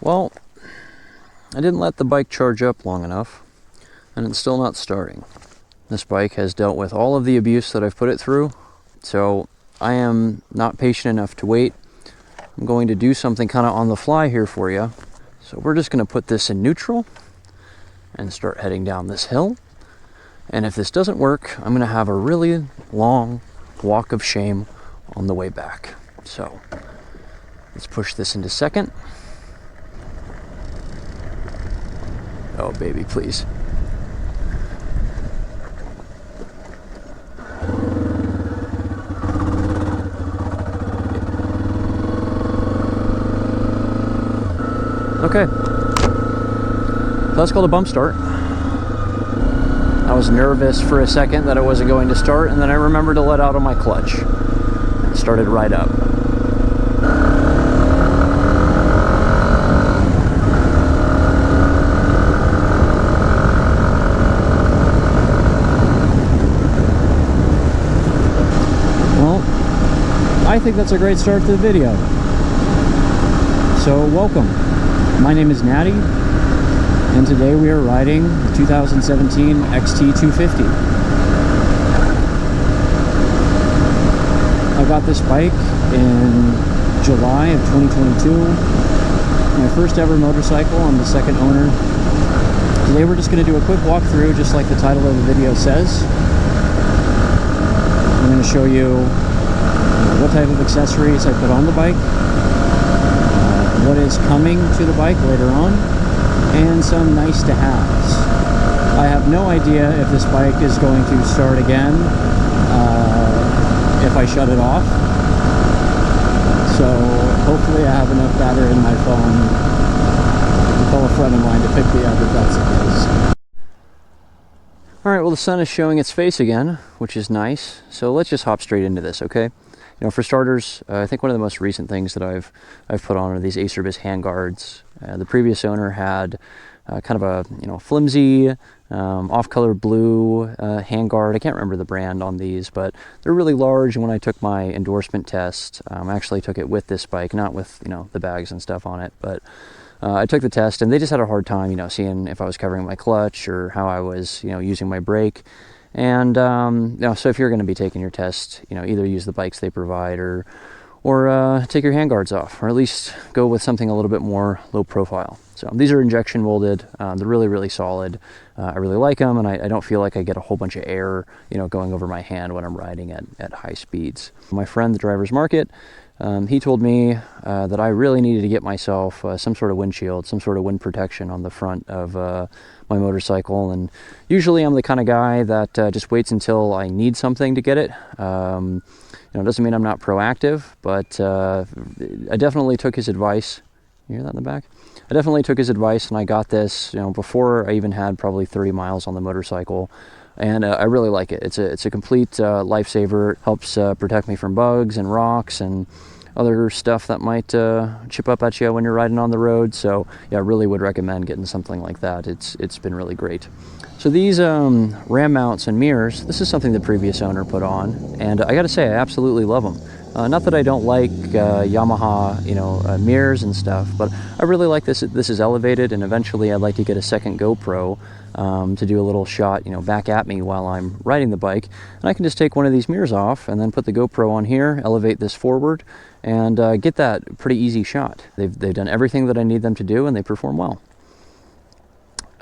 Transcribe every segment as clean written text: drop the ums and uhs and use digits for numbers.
Well, I didn't let the bike charge up long enough, and it's still not starting. This bike has dealt with all of the abuse that I've put it through, so I am not patient enough to wait. I'm going to do something kind of on the fly here for you. So we're just going to put this in neutral and start heading down this hill. And if this doesn't work, I'm going to have a really long walk of shame on the way back. So let's push this into second. Oh, baby, please. Okay. So that's called a bump start. I was nervous for a second that it wasn't going to start, and then I remembered to let out on my clutch. It started right up. Well, I think that's a great start to the video. So welcome. My name is Natty, and today we are riding the 2017 XT250. I got this bike in July of 2022. My first ever motorcycle. I'm the second owner. Today we're just going to do a quick walkthrough, just like the title of the video says. I'm going to show you what type of accessories I put on the bike, what is coming to the bike later on, and some nice to haves. I have no idea if this bike is going to start again if I shut it off, so hopefully I have enough battery in my phone to call a friend of mine to pick me up if that's the case. Alright, well, the sun is showing its face again, which is nice, so let's just hop straight into this, okay? You know, for starters, I think one of the most recent things that I've put on are these Acerbis handguards. The previous owner had kind of a flimsy off-color blue handguard. I can't remember the brand on these, but they're really large. And when I took my endorsement test, I actually took it with this bike, not with the bags and stuff on it, but I took the test, and they just had a hard time seeing if I was covering my clutch or how I was using my brake. And so if you're going to be taking your test, either use the bikes they provide or take your handguards off, or at least go with something a little bit more low profile. So these are injection molded. They're really, really solid. I really like them, and I don't feel like I get a whole bunch of air, going over my hand when I'm riding at high speeds. My friend, the Driver's Market, he told me that I really needed to get myself some sort of windshield, some sort of wind protection on the front of my motorcycle. And usually I'm the kind of guy that just waits until I need something to get it. It doesn't mean I'm not proactive, but I definitely took his advice. You hear that in the back? I definitely took his advice, and I got this before I even had probably 30 miles on the motorcycle. And I really like it. It's a complete lifesaver. It helps protect me from bugs and rocks and other stuff that might chip up at you when you're riding on the road. So yeah, I really would recommend getting something like that. It's been really great. So these ram mounts and mirrors, this is something the previous owner put on, and I gotta say, I absolutely love them. Not that I don't like Yamaha, mirrors and stuff, but I really like this. This is elevated, and eventually I'd like to get a second GoPro to do a little shot, back at me while I'm riding the bike. And I can just take one of these mirrors off and then put the GoPro on here, elevate this forward, and get that pretty easy shot. They've done everything that I need them to do, and they perform well.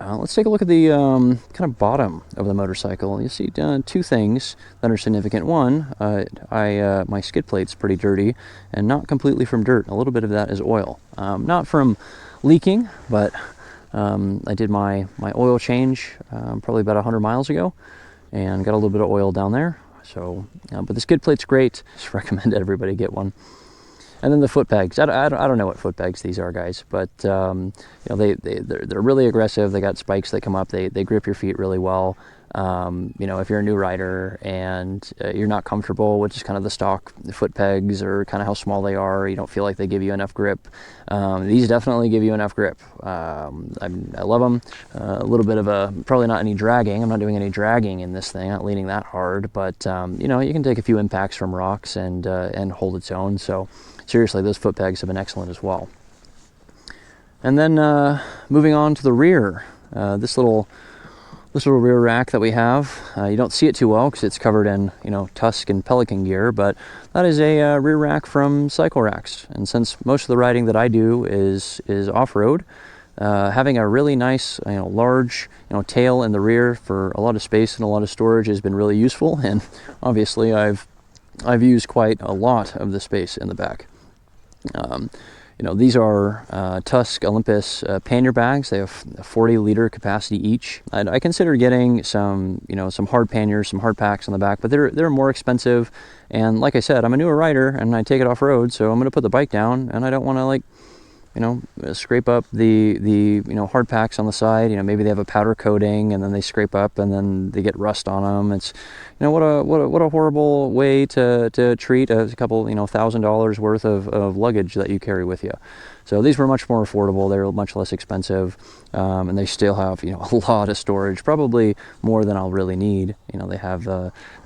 Let's take a look at the kind of bottom of the motorcycle. You see two things that are significant. One, my skid plate's pretty dirty, and not completely from dirt. A little bit of that is oil. Not from leaking, but I did my oil change probably about 100 miles ago, and got a little bit of oil down there. So, but the skid plate's great. Just recommend everybody get one. And then the foot pegs. I don't know what foot pegs these are, guys, but they're really aggressive. They got spikes that come up. They grip your feet really well. If you're a new rider and you're not comfortable with just kind of the stock foot pegs or kind of how small they are, you don't feel like they give you enough grip, these definitely give you enough grip. I love them. A little bit of probably not any dragging. I'm not doing any dragging in this thing, not leaning that hard, but you can take a few impacts from rocks and hold its own. So seriously, those foot pegs have been excellent as well. And then moving on to the rear, this little rear rack that we have, you don't see it too well because it's covered in, you know, Tusk and Pelican gear, but that is a rear rack from Cycle Racks. And since most of the riding that I do is off-road, having a really nice, you know, large, you know, tail in the rear for a lot of space and a lot of storage has been really useful. And obviously I've used quite a lot of the space in the back. You know, these are Tusk Olympus pannier bags. They have a 40-liter capacity each. I consider getting some, you know, some hard panniers, some hard packs on the back, but they're more expensive. And like I said, I'm a newer rider and I take it off road, so I'm going to put the bike down, and I don't want to, like, you know, scrape up the you know, hard packs on the side. You know, maybe they have a powder coating and then they scrape up and then they get rust on them. It's, you know, what a horrible way to treat a couple, you know, $1,000 worth of luggage that you carry with you. So these were much more affordable. They're much less expensive, and they still have, you know, a lot of storage, probably more than I'll really need. You know, they have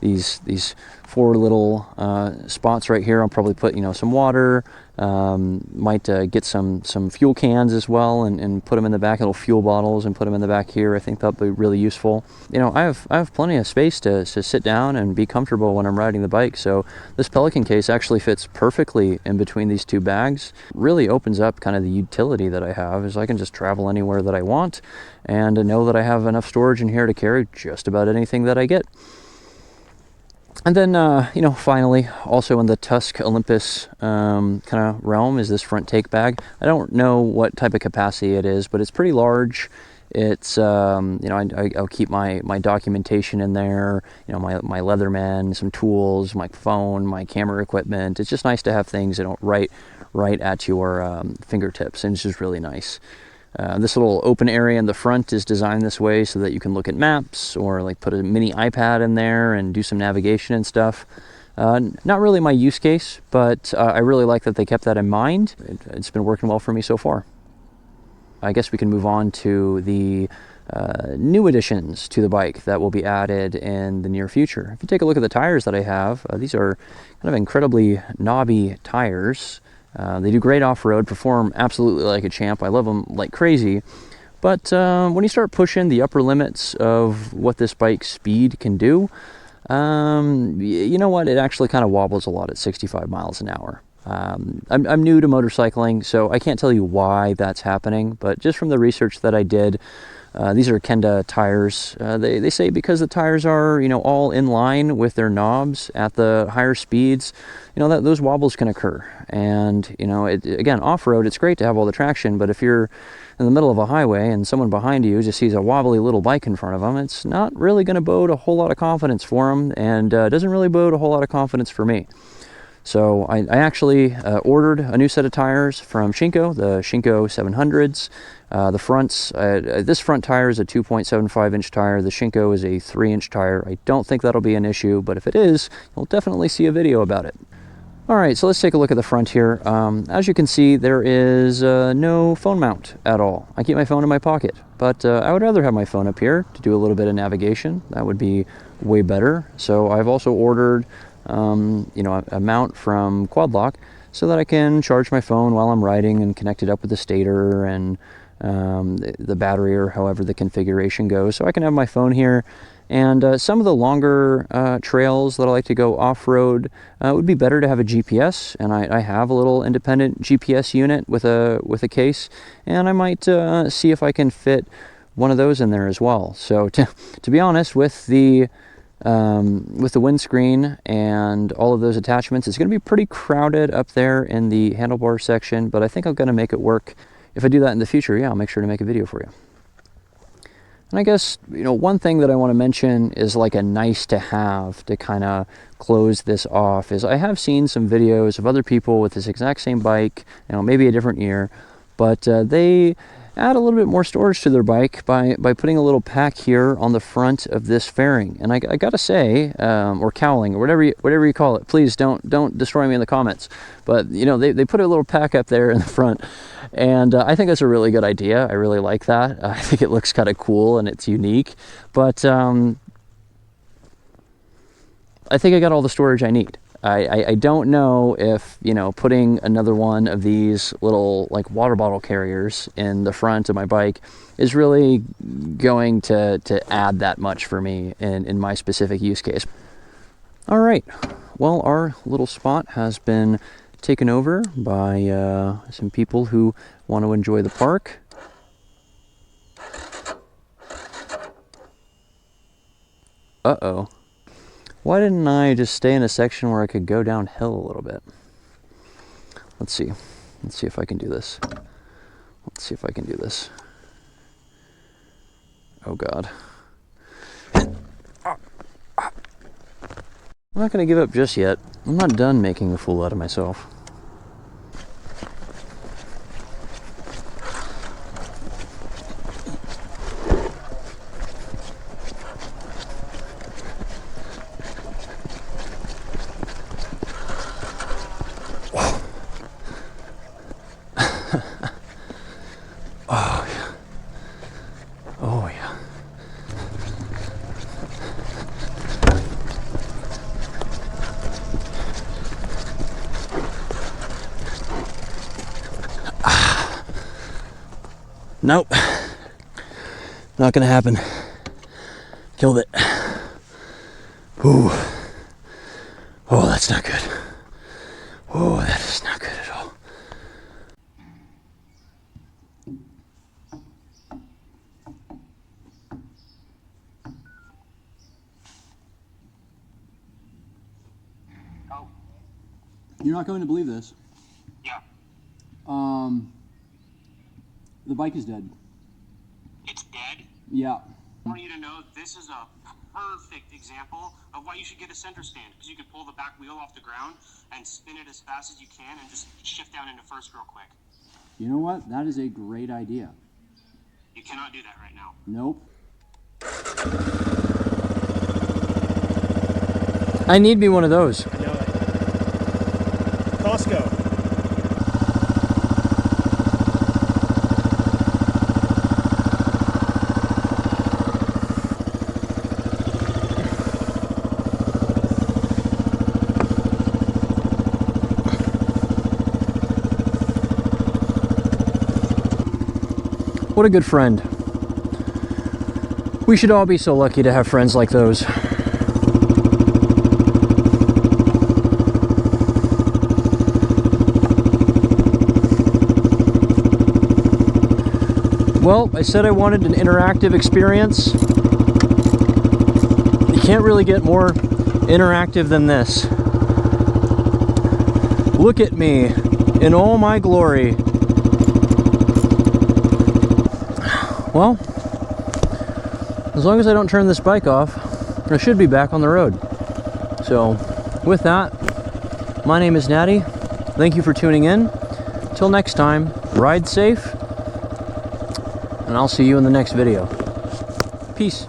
these 4 little spots right here. I'll probably put, you know, some water. Might get some fuel cans as well, and put them in the back, little fuel bottles, and put them in the back here. I think that'll be really useful. You know, I have plenty of space to sit down and be comfortable when I'm riding the bike. So this Pelican case actually fits perfectly in between these 2 bags. Really opens up kind of the utility that I have, is I can just travel anywhere that I want and know that I have enough storage in here to carry just about anything that I get. And then, you know, finally, also in the Tusk Olympus kind of realm is this front take bag. I don't know what type of capacity it is, but it's pretty large. It's, you know, I'll keep my documentation in there, you know, my Leatherman, some tools, my phone, my camera equipment. It's just nice to have things, you know, right at your fingertips, and it's just really nice. This little open area in the front is designed this way so that you can look at maps, or like put a mini iPad in there and do some navigation and stuff. Not really my use case, but I really like that they kept that in mind. It's been working well for me so far. I guess we can move on to the new additions to the bike that will be added in the near future. If you take a look at the tires that I have, these are kind of incredibly knobby tires. They do great off-road, perform absolutely like a champ. I love them like crazy. But when you start pushing the upper limits of what this bike's speed can do, you know what? It actually kind of wobbles a lot at 65 miles an hour. I'm new to motorcycling, so I can't tell you why that's happening. But just from the research that I did, these are Kenda tires. They say because the tires are, you know, all in line with their knobs at the higher speeds, you know, that those wobbles can occur. And, you know, again, off-road, it's great to have all the traction, but if you're in the middle of a highway and someone behind you just sees a wobbly little bike in front of them, it's not really going to bode a whole lot of confidence for them, and doesn't really bode a whole lot of confidence for me. So I actually ordered a new set of tires from Shinko, the Shinko 700s. The fronts, this front tire is a 2.75 inch tire. The Shinko is a 3-inch tire. I don't think that'll be an issue, but if it is, you'll definitely see a video about it. All right, so let's take a look at the front here. As you can see, there is no phone mount at all. I keep my phone in my pocket, but I would rather have my phone up here to do a little bit of navigation. That would be way better. So I've also ordered you know, a mount from Quad Lock so that I can charge my phone while I'm riding and connect it up with the stator and the battery, or however the configuration goes. So I can have my phone here, and some of the longer trails that I like to go off-road would be better to have a GPS, and I have a little independent GPS unit with a case, and I might see if I can fit one of those in there as well. So to be honest, with the windscreen and all of those attachments, it's going to be pretty crowded up there in the handlebar section, but I think I'm going to make it work. If I do that in the future, yeah, I'll make sure to make a video for you. And I guess, you know, one thing that I want to mention is like a nice to have to kind of close this off is I have seen some videos of other people with this exact same bike, you know, maybe a different year, but they add a little bit more storage to their bike by putting a little pack here on the front of this fairing. And I gotta say, or cowling, or whatever you call it, please don't destroy me in the comments. But you know, they put a little pack up there in the front, and I think that's a really good idea. I really like that. I think it looks kind of cool and it's unique. But I think I got all the storage I need. I don't know if, you know, putting another one of these little like water bottle carriers in the front of my bike is really going to add that much for me in my specific use case. All right, well, our little spot has been taken over by some people who want to enjoy the park. Uh-oh. Why didn't I just stay in a section where I could go downhill a little bit? Let's see. Let's see if I can do this. Let's see if I can do this. Oh, God. I'm not going to give up just yet. I'm not done making a fool out of myself. Oh, yeah. Oh, yeah. Nope. Not gonna happen. Killed it. Ooh. Oh, that's not good. Oh, that is not good at all. Oh. You're not going to believe this. Yeah. The bike is dead. It's dead? Yeah. I want you to know this is a perfect example of why you should get a center stand, because you can pull the back wheel off the ground and spin it as fast as you can and just shift down into first real quick. You know what? That is a great idea. You cannot do that right now. Nope. I need me one of those. I know it. Costco. What a good friend. We should all be so lucky to have friends like those. Well, I said I wanted an interactive experience. You can't really get more interactive than this. Look at me in all my glory. Well, as long as I don't turn this bike off, I should be back on the road. So, with that, my name is Natty. Thank you for tuning in. Till next time, ride safe, and I'll see you in the next video. Peace.